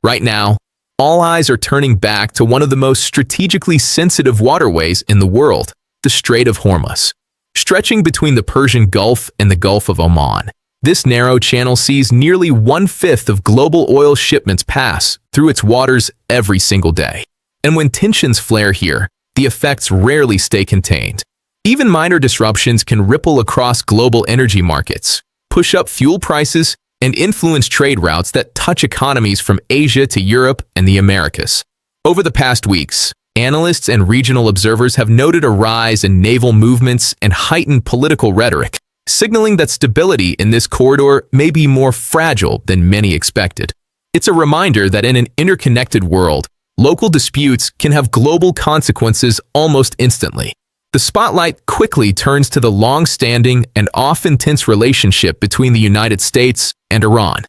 Right now, all eyes are turning back to one of the most strategically sensitive waterways in the world, the Strait of Hormuz. Stretching between the Persian Gulf and the Gulf of Oman, this narrow channel sees nearly one-fifth of global oil shipments pass through its waters every single day. And when tensions flare here, the effects rarely stay contained. Even minor disruptions can ripple across global energy markets, push up fuel prices, and influence trade routes that touch economies from Asia to Europe and the Americas. Over the past weeks, analysts and regional observers have noted a rise in naval movements and heightened political rhetoric, signaling that stability in this corridor may be more fragile than many expected. It's a reminder that in an interconnected world, local disputes can have global consequences almost instantly. The spotlight quickly turns to the long-standing and often tense relationship between the United States and Iran.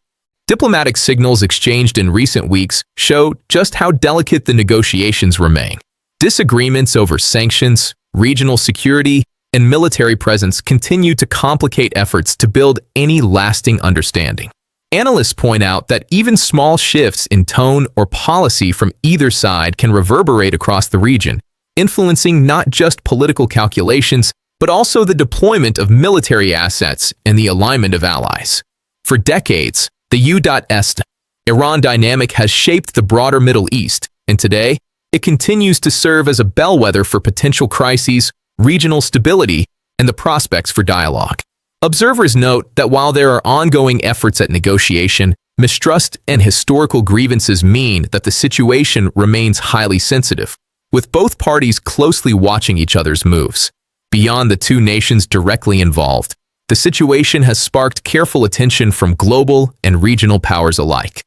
Diplomatic signals exchanged in recent weeks show just how delicate the negotiations remain. Disagreements over sanctions, regional security, and military presence continue to complicate efforts to build any lasting understanding. Analysts point out that even small shifts in tone or policy from either side can reverberate across the region, influencing not just political calculations, but also the deployment of military assets and the alignment of allies. For decades, the U.S.-Iran dynamic has shaped the broader Middle East, and today, it continues to serve as a bellwether for potential crises, regional stability, and the prospects for dialogue. Observers note that while there are ongoing efforts at negotiation, mistrust and historical grievances mean that the situation remains highly sensitive, with both parties closely watching each other's moves. Beyond the two nations directly involved, the situation has sparked careful attention from global and regional powers alike.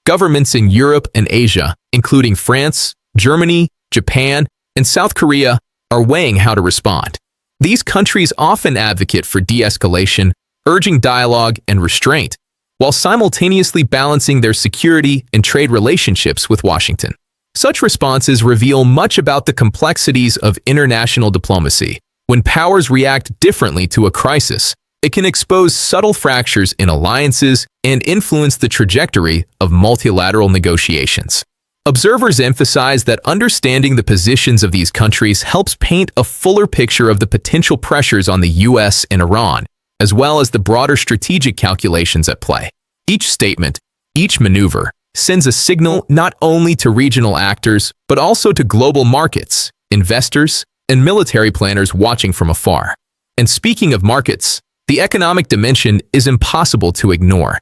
Governments in Europe and Asia, including France, Germany, Japan, and South Korea, are weighing how to respond. These countries often advocate for de-escalation, urging dialogue and restraint, while simultaneously balancing their security and trade relationships with Washington. Such responses reveal much about the complexities of international diplomacy. When powers react differently to a crisis, it can expose subtle fractures in alliances and influence the trajectory of multilateral negotiations. Observers emphasize that understanding the positions of these countries helps paint a fuller picture of the potential pressures on the U.S. and Iran, as well as the broader strategic calculations at play. Each statement, each maneuver, sends a signal not only to regional actors, but also to global markets, investors, and military planners watching from afar. And speaking of markets, the economic dimension is impossible to ignore.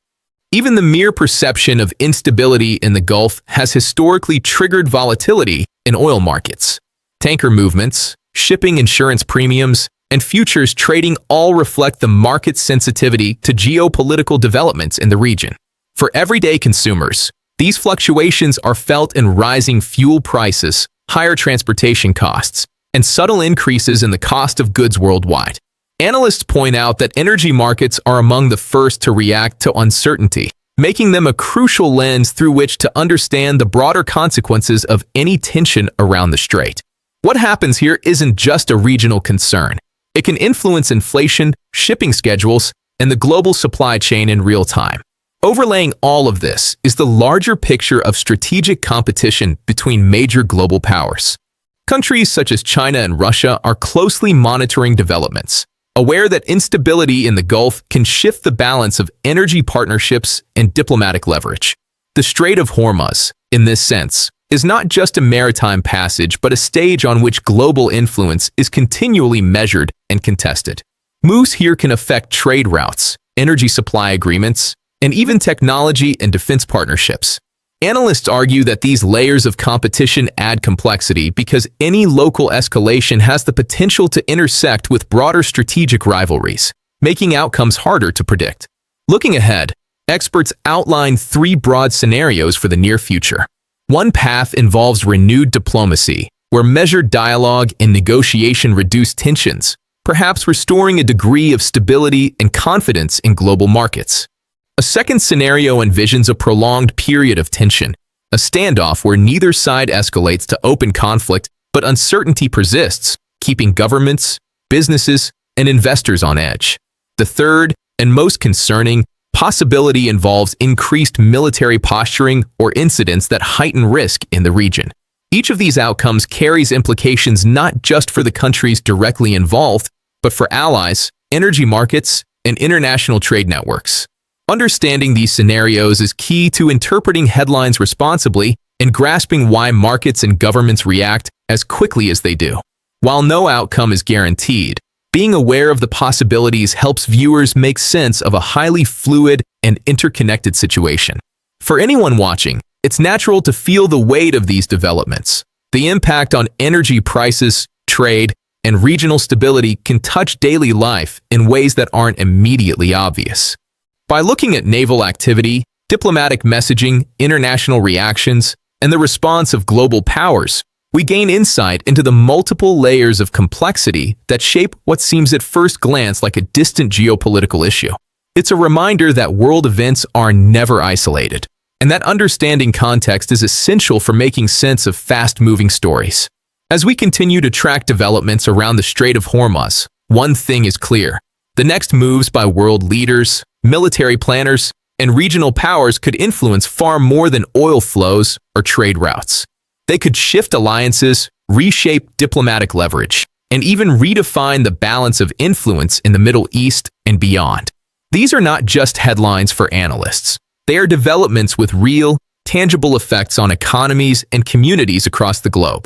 Even the mere perception of instability in the Gulf has historically triggered volatility in oil markets. Tanker movements, shipping insurance premiums, and futures trading all reflect the market's sensitivity to geopolitical developments in the region. For everyday consumers, these fluctuations are felt in rising fuel prices, higher transportation costs, and subtle increases in the cost of goods worldwide. Analysts point out that energy markets are among the first to react to uncertainty, making them a crucial lens through which to understand the broader consequences of any tension around the strait. What happens here isn't just a regional concern. It can influence inflation, shipping schedules, and the global supply chain in real time. Overlaying all of this is the larger picture of strategic competition between major global powers. Countries such as China and Russia are closely monitoring developments, aware that instability in the Gulf can shift the balance of energy partnerships and diplomatic leverage. The Strait of Hormuz, in this sense, is not just a maritime passage but a stage on which global influence is continually measured and contested. Moves here can affect trade routes, energy supply agreements, and even technology and defense partnerships. Analysts argue that these layers of competition add complexity because any local escalation has the potential to intersect with broader strategic rivalries, making outcomes harder to predict. Looking ahead, experts outline three broad scenarios for the near future. One path involves renewed diplomacy, where measured dialogue and negotiation reduce tensions, perhaps restoring a degree of stability and confidence in global markets. A second scenario envisions a prolonged period of tension, a standoff where neither side escalates to open conflict, but uncertainty persists, keeping governments, businesses, and investors on edge. The third, and most concerning, Possibility involves increased military posturing or incidents that heighten risk in the region. Each of these outcomes carries implications not just for the countries directly involved, but for allies, energy markets, and international trade networks. Understanding these scenarios is key to interpreting headlines responsibly and grasping why markets and governments react as quickly as they do. While no outcome is guaranteed, being aware of the possibilities helps viewers make sense of a highly fluid and interconnected situation. For anyone watching, it's natural to feel the weight of these developments. The impact on energy prices, trade, and regional stability can touch daily life in ways that aren't immediately obvious. By looking at naval activity, diplomatic messaging, international reactions, and the response of global powers, we gain insight into the multiple layers of complexity that shape what seems at first glance like a distant geopolitical issue. It's a reminder that world events are never isolated, and that understanding context is essential for making sense of fast-moving stories. As we continue to track developments around the Strait of Hormuz, one thing is clear. The next moves by world leaders, military planners, and regional powers could influence far more than oil flows or trade routes. They could shift alliances, reshape diplomatic leverage, and even redefine the balance of influence in the Middle East and beyond. These are not just headlines for analysts. They are developments with real, tangible effects on economies and communities across the globe.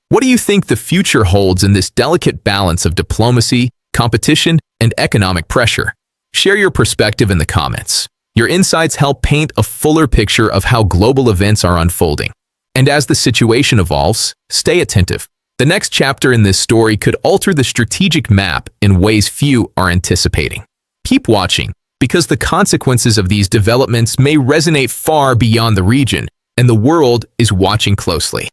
What do you think the future holds in this delicate balance of diplomacy, competition, and economic pressure? Share your perspective in the comments. Your insights help paint a fuller picture of how global events are unfolding. And as the situation evolves, stay attentive. The next chapter in this story could alter the strategic map in ways few are anticipating. Keep watching, because the consequences of these developments may resonate far beyond the region, and the world is watching closely.